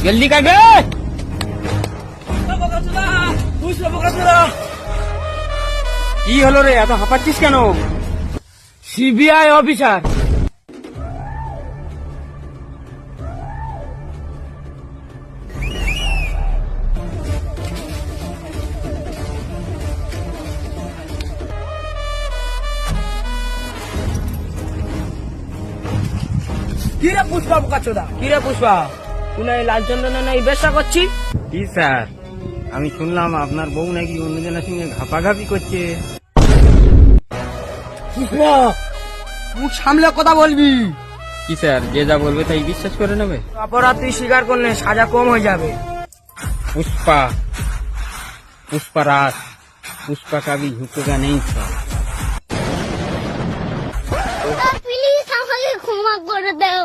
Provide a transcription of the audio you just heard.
জলদি কাটবে। কি হলো রে, এত হাঁপাচ্ছিস কেন? CBI officer. কিরে পুষ্পা বোকাচোদা, কিরে পুষ্পা, তুই না এই লাল চন্দনে না এই ব্যবসা করছিস? কি স্যার, আমি শুনলাম আপনার বউ নাকি অন্যজনের সঙ্গে ঘাপাঘাপি করছে। পুষ্পা, মুখ সামলে কথা বলবি। কি স্যার, যে যা বলবে তাই বিশ্বাস করে নেবে? অপরাধ তুই স্বীকার করলে সাজা কম হয়ে যাবে। পুষ্পা, পুষ্পারাজ, পুষ্পা কাবি ঝুঁকেগা নেই স্যার। প্লিজ আমাকে ক্ষমা করে দাও।